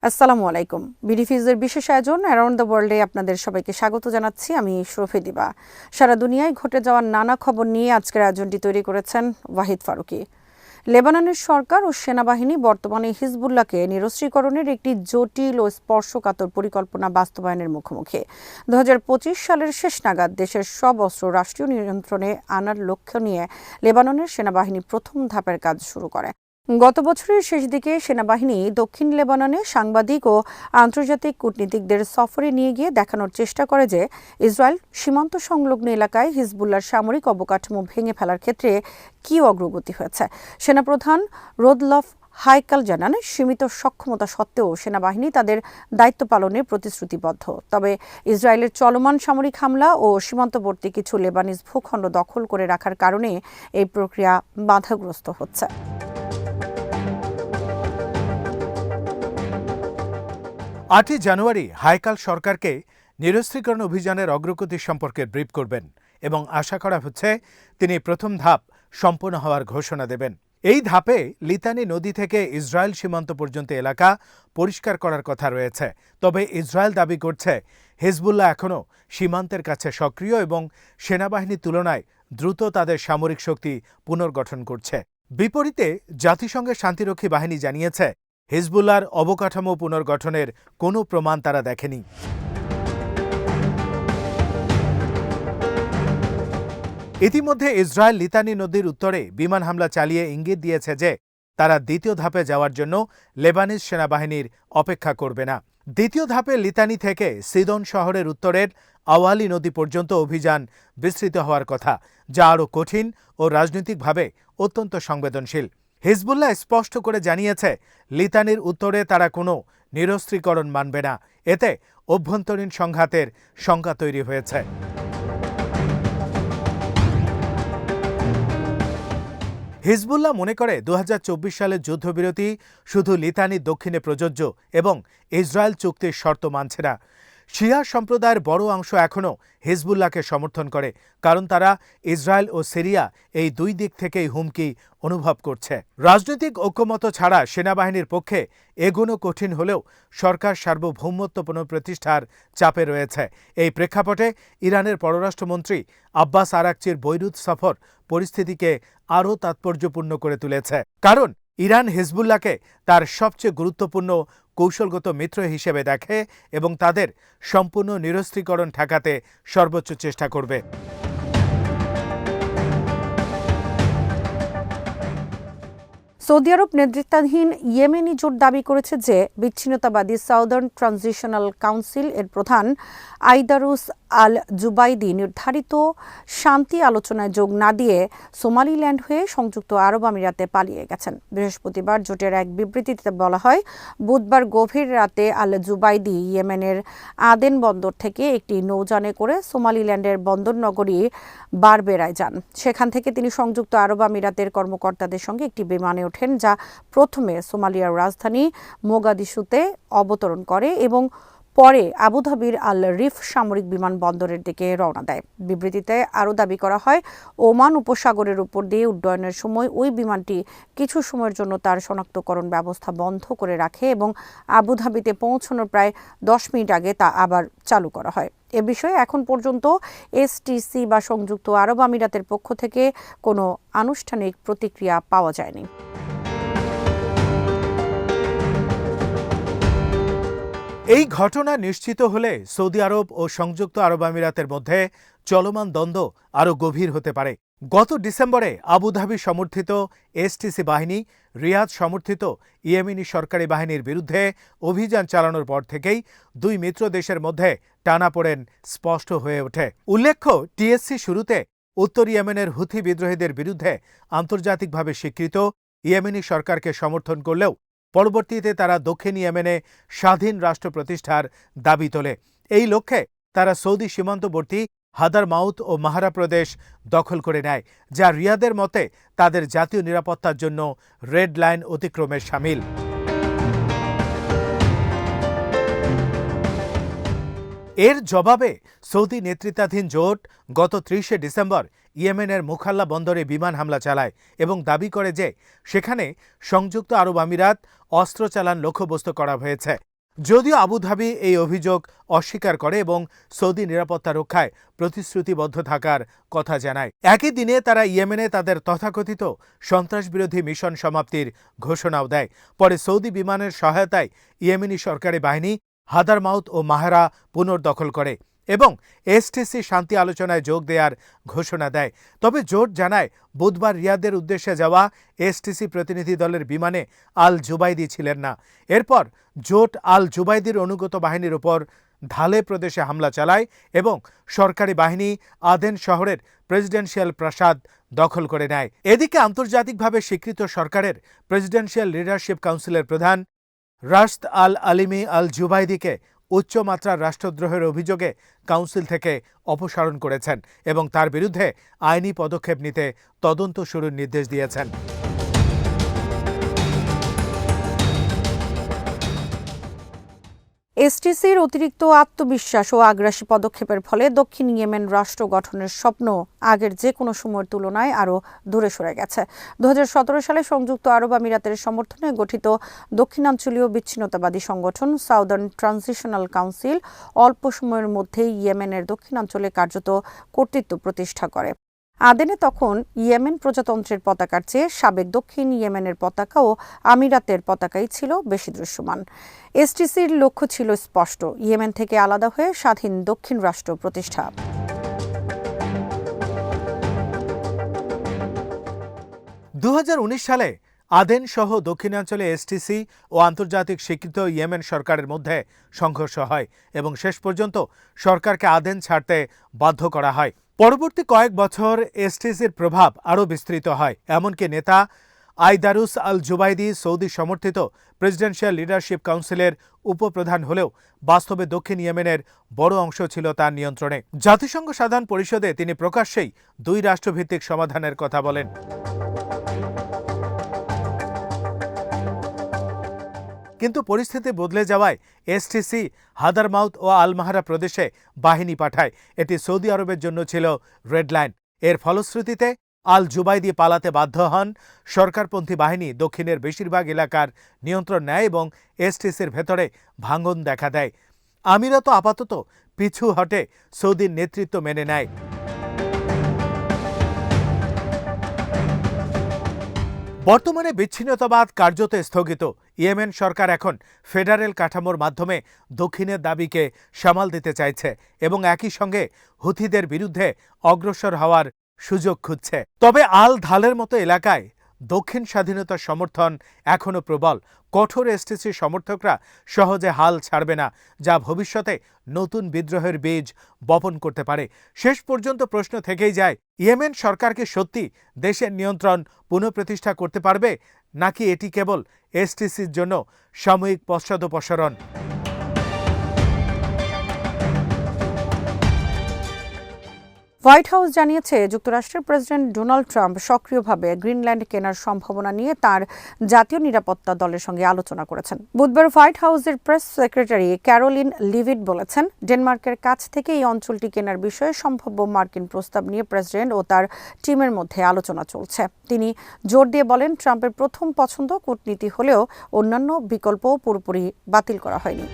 আসসালামু আলাইকুম। বিডিফিজের বিশেষ আয়োজন অ্যারাউন্ড দ্য ওয়ার্ল্ডে আপনাদের সবাইকে স্বাগত জানাচ্ছি। আমি শরফি দিবা। সারা দুনিয়ায় ঘটে যাওয়া নানা খবর নিয়ে আজকের আয়োজনটি তৈরি করেছেন ওয়াহিদ ফারুকী। লেবাননের সরকার ও সেনাবাহিনী বর্তমানে হিজবুল্লাহকে নিরস্ত্রীকরণের একটি জটিল ও স্পর্শকাতর পরিকল্পনা বাস্তবায়নের মুখোমুখি। ২০২৫ সালের শেষ নাগাদ দেশের সব অস্ত্র রাষ্ট্রীয় নিয়ন্ত্রণে আনার লক্ষ্য নিয়ে লেবাননের সেনাবাহিনী প্রথম ধাপের কাজ শুরু করে। গত বছরের শেষ দিকে সেনাবাহিনী দক্ষিণ লেবাননে সাংবাদিক ও আন্তর্জাতিক কূটনীতিকদের সফরে নিয়ে গিয়ে দেখানোর চেষ্টা করে যে ইসরায়েল সীমান্ত সংলগ্ন এলাকায় হিজবুল্লাহর সামরিক অবকাঠামো ভেঙে ফেলার ক্ষেত্রে কী অগ্রগতি হয়েছে। সেনাপ্রধান রোদলফ হাইকাল জানান, সীমিত সক্ষমতা সত্ত্বেও সেনাবাহিনী তাদের দায়িত্ব পালনে প্রতিশ্রুতিবদ্ধ। তবে ইসরায়েলের চলমান সামরিক হামলা ও সীমান্তবর্তী কিছু লেবানিজ ভূখণ্ড দখল করে রাখার কারণে এই প্রক্রিয়া বাধাগ্রস্ত হচ্ছে। ৮ই জানুয়ারি হাইকাল সরকারকে নিরস্ত্রীকরণ অভিযানের অগ্রগতি সম্পর্কে ব্রিফ করবেন এবং আশা করা হচ্ছে তিনি প্রথম ধাপ সম্পন্ন হওয়ার ঘোষণা দেবেন। এই ধাপে লিতানি নদী থেকে ইসরায়েল সীমান্ত পর্যন্ত এলাকা পরিষ্কার করার কথা রয়েছে। তবে ইসরায়েল দাবি করছে হিজবুল্লাহ এখনও সীমান্তের কাছে সক্রিয় এবং সেনাবাহিনীর তুলনায় দ্রুত তাদের সামরিক শক্তি পুনর্গঠন করছে। বিপরীতে জাতিসংঘের শান্তিরক্ষী বাহিনী জানিয়েছে হিজবুল্লাহর অবকাঠামো পুনর্গঠনের কোনো প্রমাণ তারা দেখেনি। ইতিমধ্যে ইসরায়েল লিতানি নদীর উত্তরে বিমান হামলা চালিয়ে ইঙ্গিত দিয়েছে যে তারা দ্বিতীয় ধাপে যাওয়ার জন্য লেবানিজ সেনাবাহিনীর অপেক্ষা করবে না। দ্বিতীয় ধাপে লিতানি থেকে সিদন শহরের উত্তরের আওয়ালি নদী পর্যন্ত অভিযান বিস্তৃত হওয়ার কথা, যা আরও কঠিন ও রাজনৈতিকভাবে অত্যন্ত সংবেদনশীল। হিজবুল্লাহ স্পষ্ট করে জানিয়েছে লিতানির উত্তরে তারা কোনো নিরস্ত্রীকরণ মানবে না। এতে অভ্যন্তরীণ সংঘাতের শঙ্কা তৈরি হয়েছে। হিজবুল্লাহ মনে করে ২০২৪ সালের যুদ্ধবিরতি শুধু লিতানির দক্ষিণে প্রযোজ্য এবং ইসরায়েল চুক্তির শর্ত মানছে না। শিয়া সম্প্রদায়ের বড় অংশ এখনও হিজবুল্লাহকে সমর্থন করে, কারণ তারা ইসরায়েল ও সিরিয়া এই দুই দিক থেকেই হুমকি অনুভব করছে। রাজনৈতিক ঐক্যমত ছাড়া সেনাবাহিনীর পক্ষে এগোনো কঠিন হলেও সরকার সার্বভৌমত্ব পুনঃপ্রতিষ্ঠার চাপে রয়েছে। এই প্রেক্ষাপটে ইরানের পররাষ্ট্রমন্ত্রী আব্বাস আরাকচির বৈরুত সফর পরিস্থিতিকে আরও তাৎপর্যপূর্ণ করে তুলেছে, কারণ ইরান হিজবুল্লাহকে তার সবচেয়ে গুরুত্বপূর্ণ কৌশলগত মিত্র হিসেবে দেখে এবং তাদের সম্পূর্ণ নিরস্ত্রীকরণ ঠেকাতে সর্বোচ্চ চেষ্টা করবে। সৌদি আরব নেতৃত্বাধীন ইয়েমেনি জোট দাবি করেছে যে বিচ্ছিন্নতাবাদী সাউদার্ন ট্রানজিশনাল কাউন্সিল এর প্রধান আইদারুস আল জুবাইদি নির্ধারিত শান্তি আলোচনায় যোগ না দিয়ে সোমালিল্যান্ড হয়ে সংযুক্ত আরব আমিরাতে পালিয়ে গেছেন। বৃহস্পতিবার জোটের এক বিবৃতিতে বলা হয়, বুধবার গভীর রাতে আল জুবাইদি ইয়েমেনের আদেন বন্দর থেকে একটি নৌযানে করে সোমালিল্যান্ডের বন্দরনগরী বারবেরায় যান। সেখান থেকে তিনি সংযুক্ত আরব আমিরাতের কর্মকর্তাদের সঙ্গে একটি বিমানে ওঠেন, যা প্রথমে সোমালিয়ার রাজধানী মোগাদিশুতে অবতরণ করে এবং পরে আবুধাবির আল রিফ সামরিক বিমানবন্দরের দিকে রওনা দেয়। বিবৃতিতে আরও দাবি করা হয়, ওমান উপসাগরের উপর দিয়ে উড্ডয়নের সময় ওই বিমানটি কিছু সময়ের জন্য তার শনাক্তকরণ ব্যবস্থা বন্ধ করে রাখে এবং আবুধাবিতে পৌঁছানোর প্রায় 10 মিনিট আগে তা আবার চালু করা হয়। এ বিষয়ে এখন পর্যন্ত এসটিসি বা সংযুক্ত আরব আমিরাতের পক্ষ থেকে কোনো আনুষ্ঠানিক প্রতিক্রিয়া পাওয়া যায়নি। এই ঘটনা নিশ্চিত হলে সৌদি আরব ও সংযুক্ত আরব আমিরাতের মধ্যে চলমান দ্বন্দ্ব আরও গভীর হতে পারে। গত ডিসেম্বরে আবুধাবি সমর্থিত এসটিসি বাহিনী রিয়াদ সমর্থিত ইয়েমেনি সরকারি বাহিনীর বিরুদ্ধে অভিযান চালানোর পর থেকেই দুই মিত্র দেশের মধ্যে টানাপোড়েন স্পষ্ট হয়ে ওঠে। উল্লেখ্য, টিএসসি শুরুতে উত্তর ইয়েমেনের হুথি বিদ্রোহীদের বিরুদ্ধে আন্তর্জাতিকভাবে স্বীকৃত ইয়েমেনি সরকারকে সমর্থন করলেও পরবর্তীতে তারা দক্ষিণ ইয়েমেনে স্বাধীন রাষ্ট্র প্রতিষ্ঠার দাবি তোলে। এই লক্ষ্যে তারা সৌদি সীমান্তবর্তী হাদার মাউত ও মাহারা প্রদেশ দখল করে নেয়, যা রিয়াদের মতে তাদের জাতীয় নিরাপত্তার জন্য রেড লাইন অতিক্রমের শামিল। এর জবাবে সৌদি নেতৃত্বাধীন জোট গত ৩০শে ডিসেম্বর ইয়েমেনের মুখাল্লা বন্দরে বিমান হামলা চালায় এবং দাবি করে যে সেখানে সংযুক্ত আরব আমিরাত অস্ত্র চালান লক্ষ্যবস্তু করা হয়েছে। যদিও আবুধাবি এই অভিযোগ অস্বীকার করে এবং সৌদি নিরাপত্তা রক্ষায় প্রতিশ্রুতিবদ্ধ থাকার কথা জানায়। একই দিনে তারা ইয়েমেনে তাদের তথাকথিত সন্ত্রাসবিরোধী মিশন সমাপ্তির ঘোষণাও দেয়। পরে সৌদি বিমানের সহায়তায় ইয়েমেনি সরকারি বাহিনী হাদারমাউত ও মাহারা পুনর্দখল করে এবং এসটিসি শান্তি আলোচনায় যোগ দেওয়ার ঘোষণা দেয়। তবে জোট জানায় বুধবার রিয়াদের উদ্দেশ্যে যাওয়া এসটিসি প্রতিনিধি দলের বিমানে আল জুবাইদি ছিলেন না। এরপর জোট আল জুবাইদির অনুগত বাহিনীর ওপর ধালে প্রদেশে হামলা চালায় এবং সরকারি বাহিনী আদেন শহরের প্রেসিডেন্সিয়াল প্রাসাদ দখল করে নেয়। এদিকে আন্তর্জাতিকভাবে স্বীকৃত সরকারের প্রেসিডেন্সিয়াল লিডারশিপ কাউন্সিলের প্রধান রাশদ আল আলিমি আল জুবাইদিকে উচ্চমাত্রার রাষ্ট্রদ্রোহের অভিযোগে কাউন্সিল থেকে অপসারণ করেছেন এবং তার বিরুদ্ধে আইনি পদক্ষেপ নিতে তদন্ত শুরুর নির্দেশ দিয়েছেন। এসটিসির অতিরিক্ত আত্মবিশ্বাস ও আগ্রাসী পদক্ষেপের ফলে দক্ষিণ ইয়েমেন রাষ্ট্র গঠনের স্বপ্ন আগের যে কোনো সময়ের তুলনায় আরও দূরে সরে গেছে। 2017 সালে সংযুক্ত আরব আমিরাতের সমর্থনে গঠিত দক্ষিণাঞ্চলীয় বিচ্ছিন্নতাবাদী সংগঠন সাউদার্ন ট্রানজিশনাল কাউন্সিল অল্প সময়ের মধ্যেই ইয়েমেনের দক্ষিণাঞ্চলে কার্যত কর্তৃত্ব প্রতিষ্ঠা করে। আদেনে তখন ইয়েমেন প্রজাতন্ত্রের পতাকার চেয়ে সাবেক দক্ষিণ ইয়েমেনের পতাকা ও আমিরাতের পতাকাই ছিল বেশি দৃশ্যমান। এসটিসির লক্ষ্য ছিল স্পষ্ট, ইয়েমেন থেকে আলাদা হয়ে স্বাধীন দক্ষিণ রাষ্ট্র প্রতিষ্ঠা। সালে আদেন সহ দক্ষিণাঞ্চলে এসটিসি ও আন্তর্জাতিক স্বীকৃত ইয়েমেন সরকারের মধ্যে সংঘর্ষ হয় এবং শেষ পর্যন্ত সরকারকে আদেন ছাড়তে বাধ্য করা হয়। পরবর্তী কয়েক বছর এসটিসির প্রভাব আরও বিস্তৃত হয়, এমনকি নেতা আইদারুস আল জুবাইদি সৌদি সমর্থিত প্রেসিডেন্সিয়াল লিডারশিপ কাউন্সিলের উপপ্রধান হলেও বাস্তবে দক্ষিণ ইয়েমেনের বড় অংশ ছিল তার নিয়ন্ত্রণে। জাতিসংঘ সাধারণ পরিষদে তিনি প্রকাশ্যেই দুই রাষ্ট্রভিত্তিক সমাধানের কথা বলেন। কিন্তু পরিস্থিতি বদলে যাওয়ায় এসটিসি হাদারমাউত ও আলমাহারা প্রদেশে বাহিনী পাঠায়। এটি সৌদি আরবের জন্য ছিল রেড লাইন। এর ফলশ্রুতিতে আল জুবাইদি পালাতে বাধ্য হন। সরকারপন্থী বাহিনী দক্ষিণের বেশিরভাগ এলাকার নিয়ন্ত্রণ নেয় এবং এসটিসির ভেতরে ভাঙন দেখা দেয়। আমিরাত আপাতত পিছু হটে, সৌদির নেতৃত্ব মেনে নেয়। বর্তমানে বিচ্ছিন্নতাবাদ কার্যত স্থগিত। ইয়েমেন সরকার এখন ফেডারেল কাঠামোর মাধ্যমে দক্ষিণের দাবিকে সামাল দিতে চাইছে এবং একই সঙ্গে হুথিদের বিরুদ্ধে অগ্রসর হওয়ার সুযোগ খুঁজছে। তবে আল ধালের মতো এলাকায় দক্ষিণ স্বাধীনতার সমর্থন এখনও প্রবল। কঠোর এসটিসি সমর্থকরা সহজে হাল ছাড়বে না, যা ভবিষ্যতে নতুন বিদ্রোহের বীজ বপন করতে পারে। শেষ পর্যন্ত প্রশ্ন থেকেই যায়, ইয়েমেন সরকারকে সত্যি দেশের নিয়ন্ত্রণ পুনঃপ্রতিষ্ঠা করতে পারবে নাকি এটি কেবল এসটিসির জন্য সাময়িক পশ্চাদপসরণ। হোয়াইট হাউস জানিয়েছে যুক্তরাষ্ট্রের প্রেসিডেন্ট ডোনাল্ড ট্রাম্প সক্রিয়ভাবে গ্রিনল্যান্ড কেনার সম্ভাবনা নিয়ে তার জাতীয় নিরাপত্তা দলের সঙ্গে আলোচনা করেছেন। বুধবার হোয়াইট হাউসের প্রেস সেক্রেটারি ক্যারোলিন লিভিট বলেছেন, ডেনমার্কের কাছ থেকে এই অঞ্চলটি কেনার বিষয়ে সম্ভাব্য মার্কিন প্রস্তাব নিয়ে প্রেসিডেন্ট ও তার টিমের মধ্যে আলোচনা চলছে। তিনি জোর দিয়ে বলেন, ট্রাম্পের প্রথম পছন্দ কূটনীতি হলেও অন্যান্য বিকল্পও পুরোপুরি বাতিল করা হয়নি।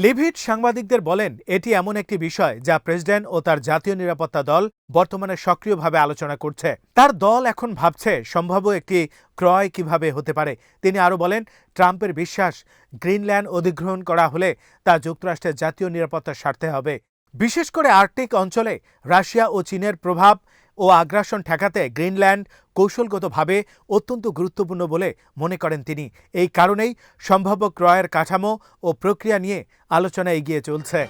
লিভিট সাংবাদিকদের বলেন, এটি এমন একটি বিষয় যা প্রেসিডেন্ট ও তার জাতীয় নিরাপত্তা দল বর্তমানে সক্রিয়ভাবে আলোচনা করছে। তার দল এখন ভাবছে সম্ভাব্য একটি ক্রয় কিভাবে হতে পারে। তিনি আরও বলেন, ট্রাম্পের বিশ্বাস গ্রিনল্যান্ড অধিগ্রহণ করা হলে তা যুক্তরাষ্ট্রের জাতীয় নিরাপত্তার স্বার্থে হবে। বিশেষ করে আর্কটিক অঞ্চলে রাশিয়া ও চীনের প্রভাব ও আগ্রাসন ঠেকাতে গ্রিনল্যান্ড কৌশলগতভাবে অত্যন্ত গুরুত্বপূর্ণ বলে মনে করেন তিনি। এই কারণেই সম্ভাব্য ক্রয়ের কাঠামো ও প্রক্রিয়া নিয়ে আলোচনা এগিয়ে চলছে।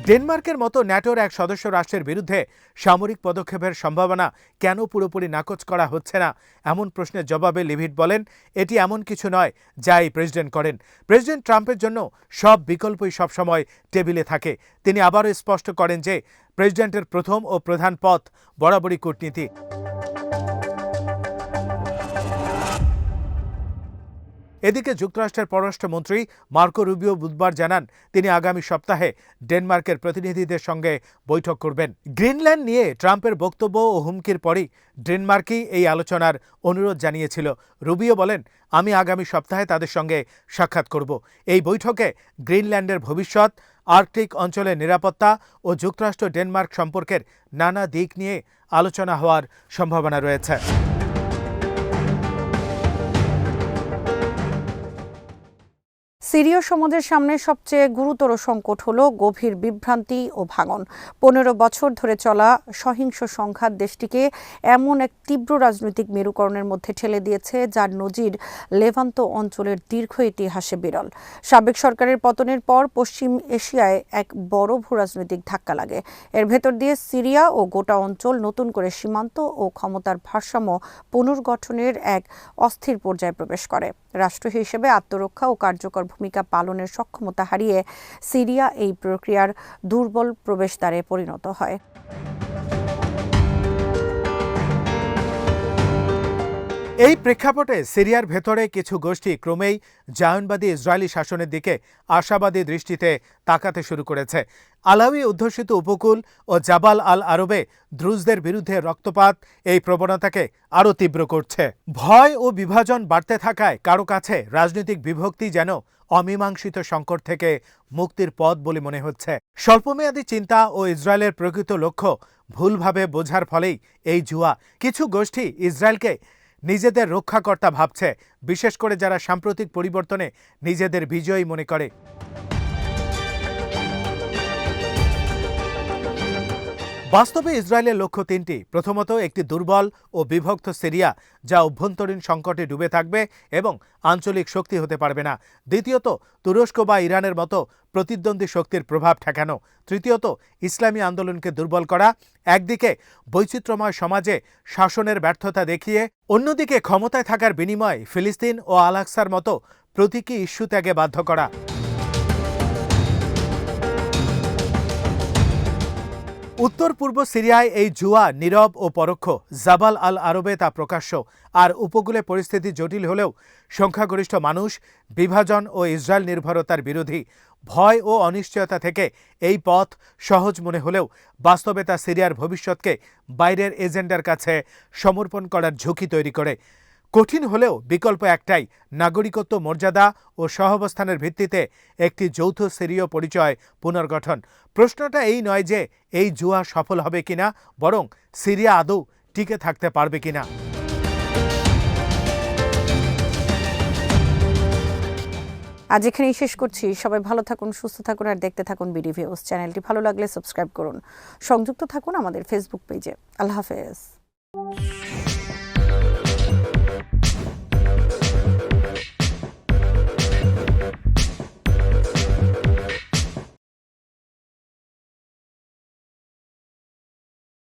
ডেনমার্কের মতো ন্যাটোর এক সদস্য রাষ্ট্রের বিরুদ্ধে সামরিক পদক্ষেপের সম্ভাবনা কেন পুরোপুরি নাকচ করা হচ্ছে না, এমন প্রশ্নের জবাবে লিভিট বলেন, এটি এমন কিছু নয় যা এই প্রেসিডেন্ট করেন। প্রেসিডেন্ট ট্রাম্পের জন্য সব বিকল্পই সবসময় টেবিলে থাকে। তিনি আবারও স্পষ্ট করেন যে প্রেসিডেন্টের প্রথম ও প্রধান পথ বরাবরই কূটনীতি। এদিকে যুক্তরাষ্ট্রের পররাষ্ট্রমন্ত্রী মার্কো রুবিও বুধবার জানান তিনি আগামী সপ্তাহে ডেনমার্কের প্রতিনিধিদের সঙ্গে বৈঠক করবেন। গ্রিনল্যান্ড নিয়ে ট্রাম্পের বক্তব্য ও হুমকির পরই ডেনমার্কই এই আলোচনার অনুরোধ জানিয়েছিল। রুবিও বলেন, আমি আগামী সপ্তাহে তাদের সঙ্গে সাক্ষাৎ করব। এই বৈঠকে গ্রিনল্যান্ডের ভবিষ্যৎ, আর্কটিক অঞ্চলের নিরাপত্তা ও যুক্তরাষ্ট্র ডেনমার্ক সম্পর্কের নানা দিক নিয়ে আলোচনা হওয়ার সম্ভাবনা রয়েছে। সিরীয় সমাজের সামনে সবচেয়ে গুরুতর সংকট হল গভীর বিভ্রান্তি ও ভাঙন। 15 বছর ধরে চলা সহিংস সংঘাত দেশটিকে এমন এক তীব্র রাজনৈতিক মেরুকরণের মধ্যে ঠেলে দিয়েছে যার নজির লেভান্ত অঞ্চলের দীর্ঘ ইতিহাসে বিরল। সাবেক সরকারের পতনের পর পশ্চিম এশিয়ায় এক বড় ভূরাজনৈতিক ধাক্কা লাগে। এর ভেতর দিয়ে সিরিয়া ও গোটা অঞ্চল নতুন করে সীমান্ত ও ক্ষমতার ভারসাম্য পুনর্গঠনের এক অস্থির পর্যায়ে প্রবেশ করে। রাষ্ট্র হিসেবে আত্মরক্ষা ও কার্যকর ভূমিকা পালনের সক্ষমতা হারিয়ে সিরিয়া এই প্রক্রিয়ার দুর্বল প্রবেশদ্বারে পরিণত হয়। এই প্রেক্ষাপটে সিরিয়ার ভেতরে কিছু গোষ্ঠী ক্রমেই জায়নবাদী ইসরায়েলি শাসনের দিকে আশাবাদী দৃষ্টিতে তাকাতে শুরু করেছে। আলাউই অধ্যুষিত উপকূল ও জাবাল আল আরবে দ্রুজদের বিরুদ্ধে রক্তপাত এই প্রবণতাকে আরও তীব্র করছে। ভয় ও বিভাজন বাড়তে থাকায় কারো কাছে রাজনৈতিক বিভক্তি যেন অমীমাংসিত সংকট থেকে মুক্তির পথ বলে মনে হচ্ছে। স্বল্পমেয়াদী চিন্তা ও ইসরায়েলের প্রকৃত লক্ষ্য ভুলভাবে বোঝার ফলেই এই জুয়া। কিছু গোষ্ঠী ইসরায়েলকে নিজেদের রক্ষাকর্তা ভাবছে, বিশেষ করে যারা সাম্প্রতিক পরিবর্তনে নিজেদের বিজয়ী মনে করে। বাস্তবে ইসরায়েলের লক্ষ্য তিনটি। প্রথমত, একটি দুর্বল ও বিভক্ত সিরিয়া যা অভ্যন্তরীণ সংকটে ডুবে থাকবে এবং আঞ্চলিক শক্তি হতে পারবে না। দ্বিতীয়ত, তুরস্ক বা ইরানের মতো প্রতিদ্বন্দ্বী শক্তির প্রভাব ঠেকানো। তৃতীয়ত, ইসলামী আন্দোলনকে দুর্বল করা। একদিকে বৈচিত্র্যময় সমাজে শাসনের ব্যর্থতা দেখিয়ে অন্যদিকে ক্ষমতায় থাকার বিনিময়ে ফিলিস্তিন ও আল আকসার মতো প্রতীকী ইস্যু ত্যাগে বাধ্য করা। উত্তর পূর্ব সিরিয়ায় এই জুয়া নীরব ও পরোক্ষ। জাবাল আল আরবে তা প্রকাশ্য। আর উপকূলে পরিস্থিতি জটিল হলেও সংখ্যাগরিষ্ঠ মানুষ বিভাজন ও ইসরায়েল নির্ভরতার বিরোধী। ভয় ও অনিশ্চয়তা থেকে এই পথ সহজ মনে হলেও বাস্তবে তা সিরিয়ার ভবিষ্যৎকে বাইরের এজেন্ডার কাছে সমর্পণ করার ঝুঁকি তৈরি করে। কঠিন হলেও বিকল্প একটাই, নাগরিকত্ব মর্যাদা ও সহাবস্থানের ভিত্তিতে একটি যৌথ সিরীয় পরিচয় পুনর্গঠন। প্রশ্নটা এই নয় যে এই জুয়া সফল হবে কিনা, বরং সিরিয়া আদৌ টিকে থাকতে পারবে কিনা। আজ এখানেই শেষ করছি। সবাই ভালো থাকুন, সুস্থ থাকুন আর দেখতে থাকুন বিডি ভিউজ। চ্যানেলটি ভালো লাগলে সাবস্ক্রাইব করুন। সংযুক্ত থাকুন আমাদের ফেসবুক পেজে। আল্লাহ হাফেজ।